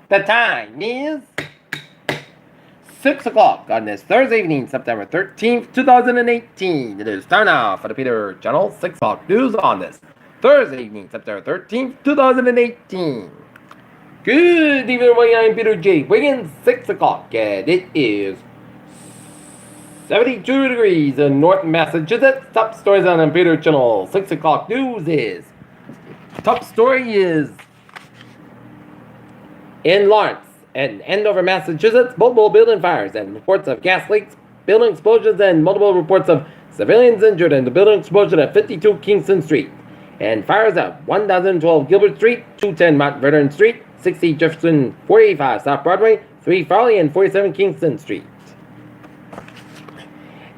The time is 6 o'clock on this Thursday evening, September 13th, 2018. It is time now for the Peter Channel 6 o'clock news on this Thursday evening, September 13th, 2018. Good evening, everybody. I'm Peter J. Wiggins, 6 o'clock, and it is 72 degrees in North Massachusetts. Top stories on the Peter Channel 6 o'clock news is top story is in Lawrence and Andover, Massachusetts, multiple building fires and reports of gas leaks, building explosions, and multiple reports of civilians injured in the building explosion at 52 Kingston Street, and fires at 1012 Gilbert Street, 210 Mount Vernon Street, 60 Jefferson, 485 South Broadway, 3 Farley, and 47 Kingston Street.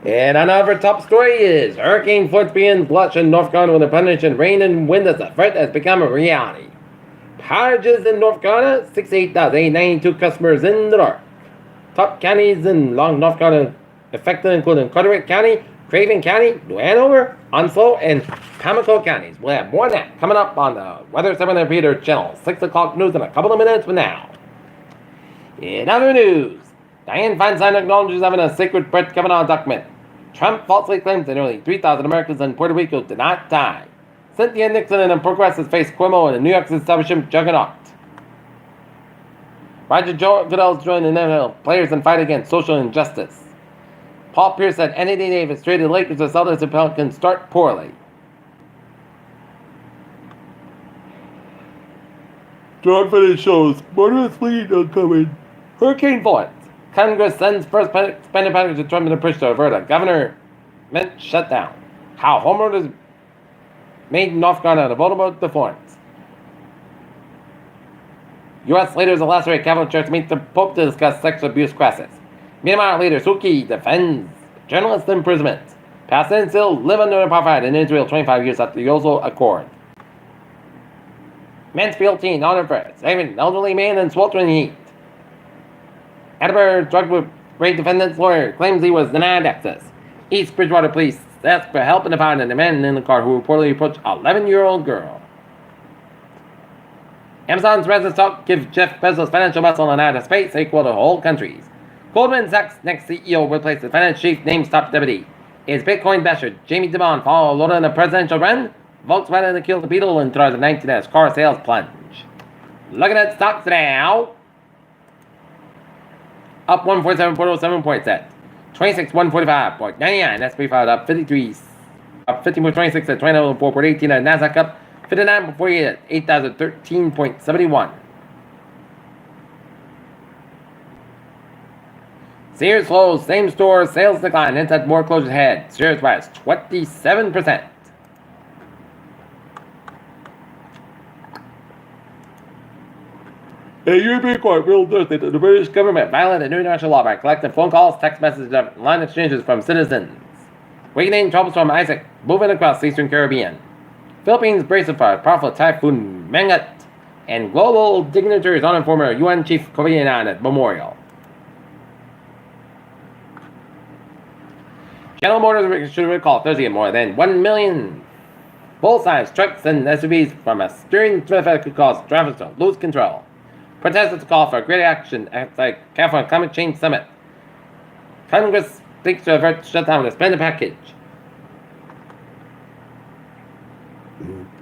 And another top story is Hurricane Florence begins watch in North Carolina with abundance rain and wind as the threat has become a reality. Outages in North Carolina, 68,892 customers in the dark. Top counties in North Carolina affected including Carteret County, Craven County, New Hanover, Onslow, and Pamlico counties. We'll have more of that coming up on the Weather 7 and Peter Channel 6 o'clock news in a couple of minutes from now. In other news, Dianne Feinstein acknowledges having a secret Brett Kavanaugh document. Trump falsely claims that nearly 3,000 Americans in Puerto Rico did not die. Cynthia Nixon and progressives face Cuomo and the New York establishment juggernaut. Roger Goodell's joined the NFL players in fight against social injustice. Paul Pierce said Anthony Davis traded Lakers to Celtics and Pelicans start poorly. John Finnis shows murderous lead uncovered. Hurricane Florence. Congress sends first spending package to Trump in a push to avert a government shutdown. How homeowners made North Carolina vulnerable to Florence. U.S. leaders of last week Catholic Church meet the Pope to discuss sexual abuse crisis. Myanmar leader Suki defends journalist imprisonment. Palestinians still live under apartheid in Israel 25 years after the Oslo Accord. Mansfield teen honored for saving an elderly man in sweltering heat. Attleboro drug rape defendant's lawyer claims he was denied access. East Bridgewater police asked for help in the finding the man in the car who reportedly approached an 11-year-old girl. Amazon's residents talk give Jeff Bezos financial muscle and outer space equal to whole countries. Goldman Sachs' next CEO replaced the finance chief named top deputy. Is Bitcoin basher Jamie Dimon followed in the presidential run? Volkswagen to kill the Beetle in 2019 as car sales plunge. Looking at stocks now. Up 147.07 points at 26,145.99. S&P 5 up 53, up 15.26 at 29,418. And Nasdaq up 59.48 at 8,013.71. Sears closed, same store sales decline. Hence had more closures ahead. Sears rise 27%. A European court ruled Thursday that the British government violated international law by collecting phone calls, text messages, and line exchanges from citizens. Weakening troubles from Isaac moving across the Eastern Caribbean. Philippines braces for a powerful typhoon Mangat, and global dignitaries honor former UN Chief Kofi Annan at memorial. General Motors should recall Thursday more than 1 million full-size trucks and SUVs from a steering threat could cause drivers to lose control. Protesters call for greater action at the California Climate Change Summit. Congress seeks to avert shutdown with a spending package.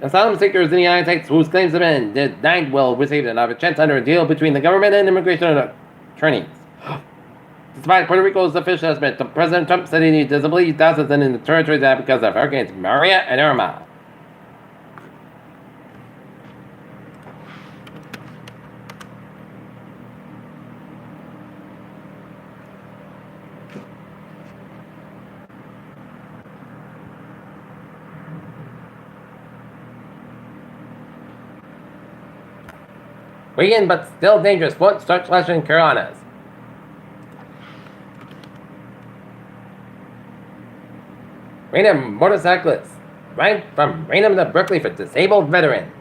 Asylum seekers in the United States whose claims have been denied will receive another chance under a deal between the government and immigration attorneys. Despite Puerto Rico's official estimate, President Trump said he needs disability thousands in the territory that because of Hurricanes Maria and Irma. Wiggins, but still dangerous. Foot starts slashing Carolinas. Random motorcyclists ride from Raynham to Berkeley for disabled veterans.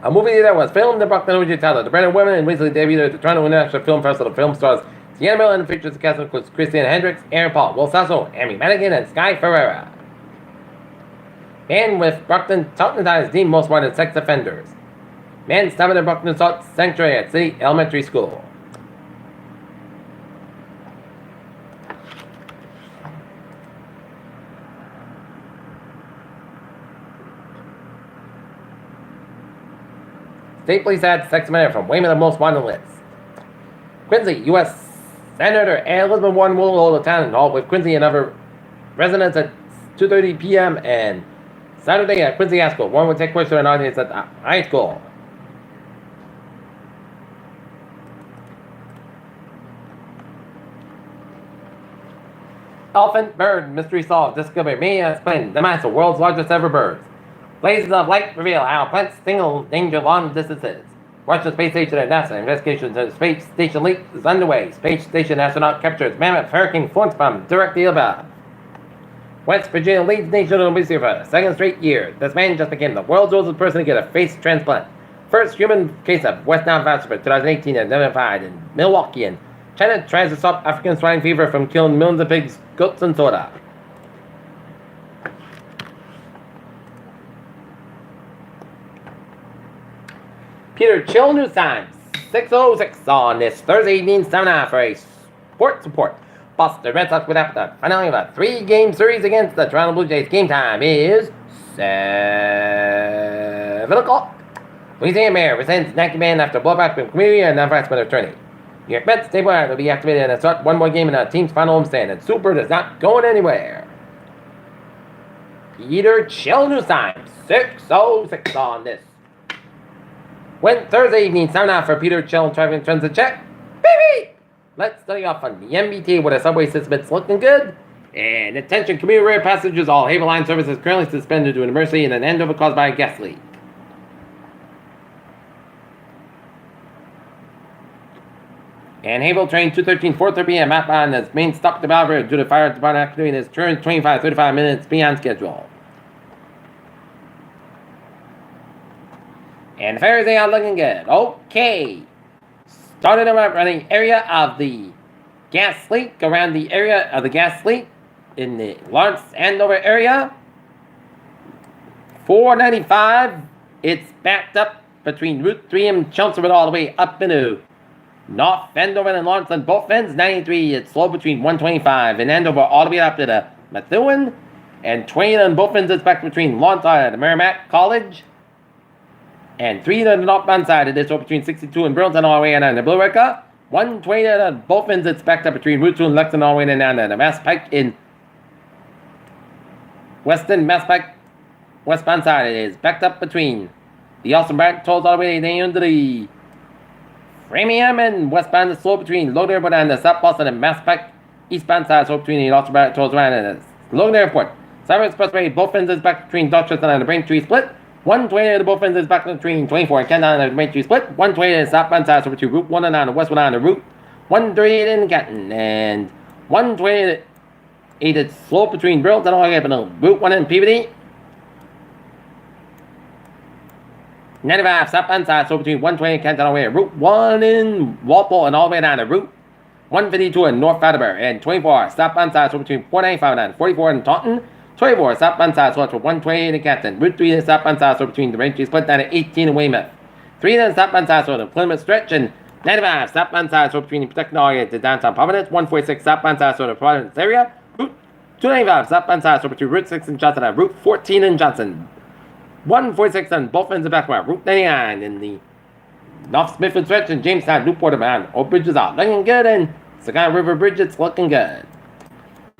A movie that was filmed in Brooklyn, New York, the brand of women and recently debuted at the Toronto International Film Festival. Film stars Sienna Miller and features the cast includes Christian Hendricks, Aaron Paul, Will Sasso, Amy Madigan, and Sky Ferreira. Man with Brockton Taunton deemed most wanted sex offenders. Man stabbed at Brockton Assault Sanctuary at City Elementary School. State police had sex offender from Weymouth the most wanted list. Quincy, U.S. Senator Elizabeth Warren will hold a town hall with Quincy and other residents at 2:30 p.m. and Saturday at Quincy High School. Warren will take questions to an audience at the high school. Elephant bird mystery solved. Discovery may explain the mass of world's largest ever birds. Blazes of light reveal how planets single danger long distances. Russian space station at NASA. Investigation into the space station leak is underway. Space station astronaut captures mammoth hurricane force from directly above. West Virginia leads nation in obesity for the second straight year. This man just became the world's oldest person to get a face transplant. First human case of West Nile virus for 2018 identified in Milwaukee. And China tries to stop African swine fever from killing millions of pigs, goats, and soda. Peter Chill News Times, 6:06 on this Thursday evening, 7 for a sports report. Boston Red Sox would have the finale of a 3-game series against the Toronto Blue Jays. Game time is 7 o'clock. Louisiana Mayor rescinds Yankee ban after blowback from community and non-freshman attorney. New York Mets stable will be activated and start one more game in the team's final homestand, and Super is not going anywhere. Peter Chill News Times, 6:06 on this. When Thursday evening, 7 for Peter Chill Traffic Transit Check. Baby! Let's study off on the MBT where the subway system is looking good. And attention, commuter rail passengers, all Havel Line services currently suspended due to an emergency and an end over caused by a gas leak. And Havel train 213 4:30 p.m. mapbound as main stop to Balfour due to fire department activity in its turn 25-35 minutes beyond schedule. And Thursday are looking good. Okay. Started around the area of the gas leak, around the area of the gas leak in the Lawrence Andover area. 495, it's backed up between Route 3 and Chelmsford all the way up into North Andover and Lawrence on both ends. 93, it's slow between 125 and Andover all the way up to the Methuen. And 20 on both ends, it's back between Lawrence and the Merrimack College. And 3 on the northbound side, it is between 62 and Burlington all the way down to Blue River. 120 on both ends, it's backed up between Route 2 and Lexington all the way down to the Mass Pike in Weston, Mass Pike, westbound side. It is backed up between the Austin Brant tolls all the way down to the Framingham, and westbound is slow between Logan Airport and the South Boston and Mass Pike. Eastbound side, so between the Austin Brant tolls around and the Logan Airport. Cyber Expressway, both ends is back between Dorchester and the Braintree Split. 120 at the both ends is back between 24 and Canton and the Braintree Split. 120 at the southbound side, so between Route 1 and on the westbound on the Route 138 in Canton. And 128 it's slow between Burlington all the way up and Route 1 and Peabody. 95 southbound side, so between 120 and Canton all the way, Route 1 in Walpole and all the way down to Route 152 in North Attleboro. And 24 southbound side, so between 495 and 44 in Taunton. 24 southbound side, so for 128 in Canton. Route 3 in southbound side, so between the Braintree Split down to 18 in Weymouth. 3 in southbound side, so the Plymouth Stretch. And 95 southbound side, so between the Protected area to downtown Providence. 146 southbound side, so the Providence area. Route 295 southbound side, so between Route 6 in Johnson and Route 14 in Johnson. 146 on both ends of Backward. Route 99 in the North Smithfield Stretch and Jamestown, Newport, and all bridges are looking good, and Saginaw River Bridge, it's looking good.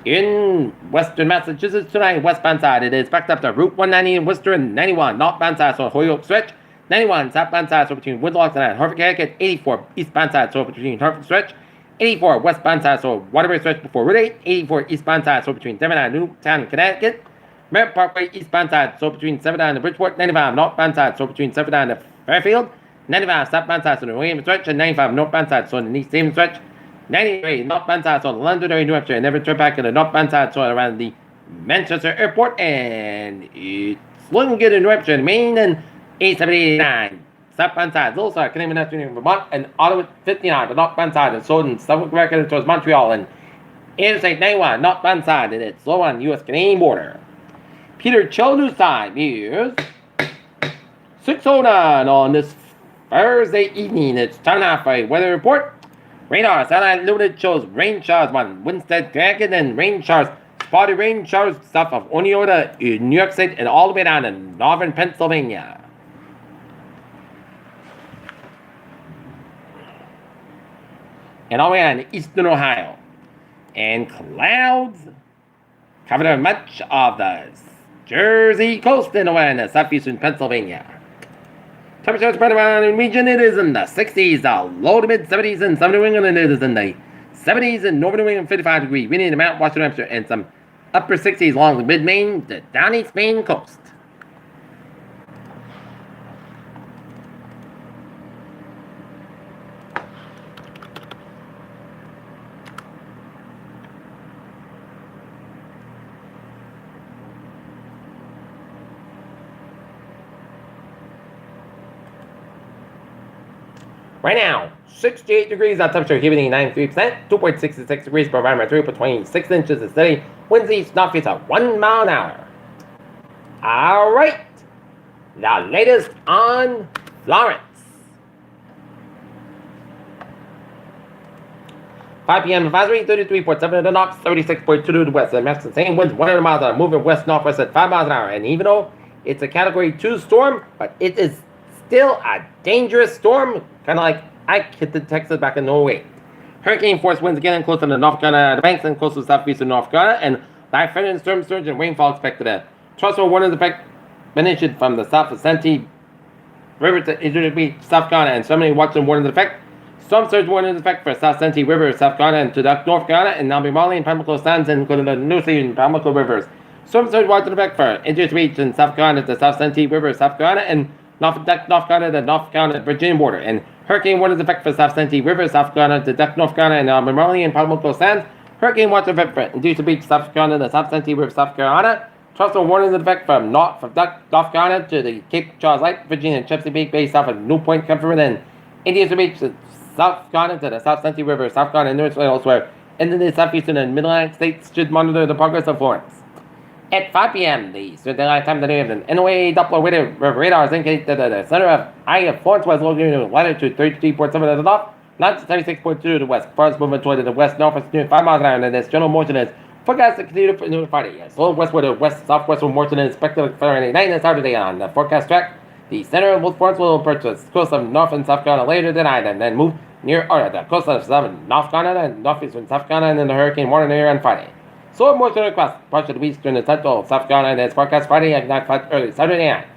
In western Massachusetts tonight, westbound side, it is backed up to Route 190 in Worcester and 91 northbound side, so Holyoke Stretch. 91 southbound side, so between Woodlock and Hartford, Connecticut. 84 eastbound side, so between Hartford Stretch. 84 westbound side, so Waterbury Stretch before Route 8. 84 eastbound side, so between Devon and Newtown, Connecticut. Merritt Parkway eastbound side, so between 7 and Bridgeport. 95 northbound side, so between 7 and Fairfield. 95 southbound side, so the Williams Stretch. And 95 northbound side, so the East Haven Stretch. 93 northbound side, so the Londonderry, New Hampshire, and never turn back to the northbound side, so around the Manchester Airport, and it's looking good in New Hampshire, Maine, and 8789 southbound side, Little Star, Canadian Afternoon, Vermont, and Ottawa 59, the northbound side, and Southern, Suffolk, America, towards Montreal, and Interstate 91 northbound side, and it's slow on the U.S.-Canadian border. Peter Childu's time is 6:09 on this Thursday evening. It's time now for a weather report. Radar satellite limited shows rain showers on Winstead, Connecticut, and rain showers, spotty rain showers south of Oneida in New York State and all the way down in northern Pennsylvania. And all the way on eastern Ohio. And clouds cover much of the Jersey coast and away in the southeastern Pennsylvania. Temperature spread around the region, it is in the 60s, low to mid 70s in southern New England, and it is in the 70s in northern New England, 55 degrees. Windy in the Mount Washington, Hampshire, and some upper 60s along the mid-Maine to down east Maine coast. Right now, 68 degrees, that temperature, humidity 93%, 2.66 degrees per barometer, between 6 inches of steady, winds east northeast at 1 mile an hour. Alright, the latest on Florence. 5 p.m. advisory, 33.7 to the north, 36.2 to the west. The Mexican same winds 100 miles an hour, moving west-northwest at 5 miles an hour. And even though it's a Category 2 storm, but it is still a dangerous storm, kind of like Ike hit the Texas back in 2008. Hurricane force winds again close to the North Carolina banks and close to southeastern North Carolina, and live threatening storm surge and rainfall expected. A tropical warning effect been issued from the south of Santee River to Indian Beach, South Carolina, and suddenly watching warning effect. Storm surge warning effect for South Santee River, South Carolina, and to North Carolina, and now be Raleigh and Pamlico Sands, including the New Sea and Pamlico Rivers. Storm surge warning effect for Indian Beach in South Carolina to South Santee River, South Carolina, and North Carolina, the North Carolina Virginia border, and hurricane warning effect for South Santee River, South Carolina to North Carolina, and Raleigh and Pamlico Sands. Hurricane watch effect for Induced Beach, South Carolina, the South Santee River, South Carolina. Tropical warning effect from North Carolina to the Cape Charles Light, Virginia, and Chesapeake Bay, south of New Point, Comfort, and Indian Beach, South Carolina to the South Santee River, South Carolina, and North elsewhere. And then the southeastern and middle Atlantic states should monitor the progress of Florence. At 5 p.m., the Daylight Time today of the NOAA Doppler radars indicate that the center of eye of Florence was located in latitude 33.7 to the north, not 36.2 to the west. Florence movement toward the west-northwest near 5 miles an hour, and this general motion is forecast to continue for Friday. A slow westward or west-southwestward motion is expected for Friday night and Saturday on the forecast track. The center of Florence will approach the coast of North and South Carolina later tonight, and then move near the coast of North Carolina and northeastern South Carolina, and then the hurricane warning area on Friday. So more to across parts of the eastern and central South Carolina is forecast Friday at 9 early Saturday night.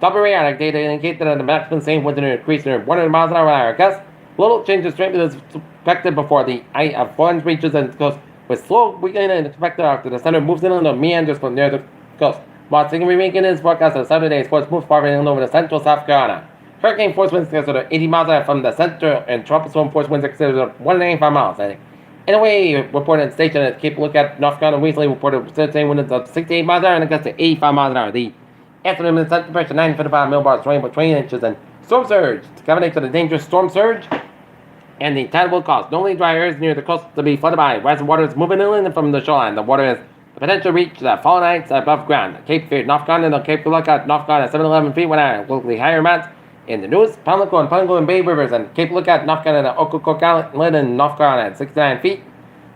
Doppler data indicate that the maximum same winds increase near 100 miles an hour gust. Little change of strength is expected before the eye of Florence reaches the coast, with slow weakening and expected after the center moves inland or meanders from near the coast. While significant weakening is forecast on Saturday, force moves farther inland over the central South Carolina. Hurricane force winds considered 80 miles an hour from the center, and tropical storm force winds considered 185 miles. Anyway, reported station at Cape Lookout, North Carolina recently reported same winds of 68 miles an hour and it gets to 85 miles an hour. The estimated sun temperature 955 millibars, rain for 20 inches, and storm surge. To accommodate for the dangerous storm surge and the tide will cause normally dry areas near the coast to be flooded by rising waters moving inland from the shoreline. The water has the potential to reach the fallen heights above ground. Cape Fear, North Carolina, Cape Lookout, North Carolina, 711 feet when I locally higher amounts. In the News, Pamlico and Bay Rivers, and Cape Lookout, North Carolina, Occoquan Island, and North Carolina, 69 feet.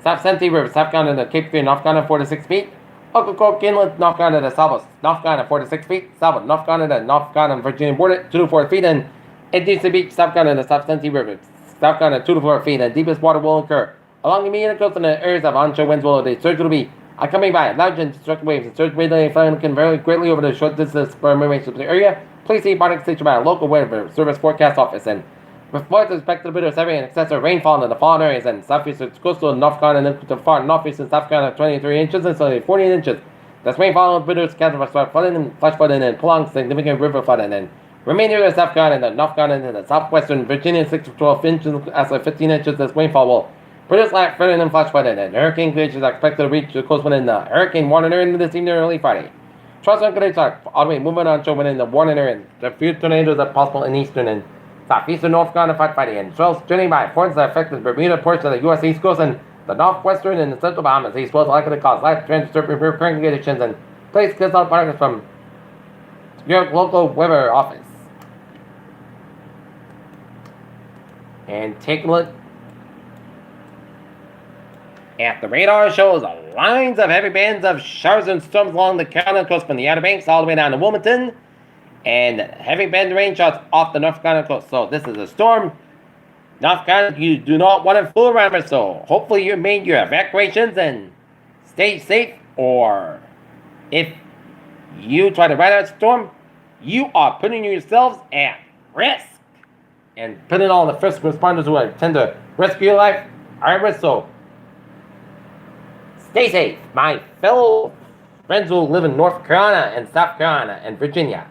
South Santee River, South Carolina, Cape Fear, North Carolina, 4 to 6 feet. Occoquan Inlet, North Carolina, Salvos, North Carolina, 4 to 6 feet. Salvos, North Carolina, Virginia border, 2 to 4 feet. And Induced Beach, South Carolina, South Santee River, South Carolina, 2 to 4 feet. And deepest water will occur along the immediate coast and the areas of onshore winds will the surge will be accompanied by large and destructive waves. The surge may can vary greatly over the short distance from the area. Please see Bardic Station by a local weather service forecast office. And with floods expected to be heavy and excessive rainfall in the fallen areas and southeastern coastal North Carolina and to far northeastern South Carolina 23 inches and so 14 inches. This rainfall will produce scattered flooding and flash flooding and prolonged significant river flooding. And remainder of South Carolina, North Carolina, and the southwestern Virginia 6 to 12 inches as of 15 inches. This rainfall will produce light flooding and flash flooding. And hurricane conditions are expected to reach the coast within the hurricane warning area this evening or early Friday. Trust on conditions are all the way moving on shore within the warning area. The few tornadoes are possible in eastern and southeastern North Carolina Friday, and swells trending by forces that affect the Bermuda portion of the U.S. East Coast and the northwestern and the central Bahamas. These swells are likely to cause light transitory recurring conditions and Place consult partners from your local weather office. And take a look at the radar. Shows lines of heavy bands of showers and storms along the Carolina coast from the Outer Banks all the way down to Wilmington. And heavy band rain shots off the North Carolina coast. So this is a storm. North Carolina, you do not want to fool around with. So hopefully you made your evacuations and stay safe. Or if you try to ride out a storm, you are putting yourselves at risk. And putting all the first responders who intend to rescue your life are at risk. So stay safe, my fellow friends who live in North Carolina and South Carolina and Virginia.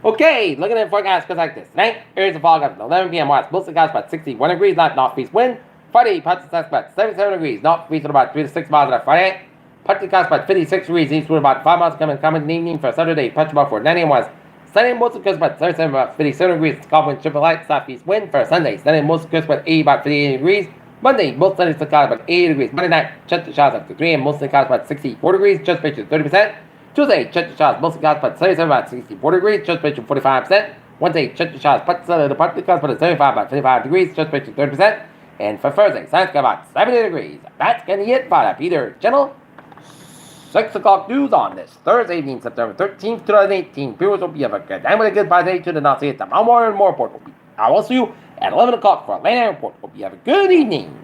Okay, looking at the forecast goes like this. Tonight, areas of fog up to 11 p.m. west. Mostly clouds about 61 degrees, northeast wind. Friday, partly clouds about 77 degrees, northeast about 3 to 6 miles on Friday. Partly clouds about 56 degrees, east wind about 5 miles coming in the evening for Saturday. Partly about 4 9 a.m. west. Sunday, mostly clouds about 37 about 57 degrees. Calm wind, triple light, southeast wind for Sunday. Sunday, mostly clouds about 80 about 58 degrees. Monday, most sunny clouds about 80 degrees. Monday night, chance of showers up to 3 and mostly clouds about 64 degrees. Chance of 30%. Tuesday, chance of showers mostly clouds about 77 about 64 degrees. Chance of 45%. Wednesday, chance of showers partly clouds about 75 about 55 degrees. Chance of 30%. And for Thursday, sun's got about 70 degrees. That's gonna be it for the Peter Channel 6 o'clock news on this Thursday evening, September 13th, 2018. Viewers, hope you have a good time with a good day to the Nazi at tomorrow morning. More report. I will see you at 11 o'clock for a late night report. Hope you have a good evening.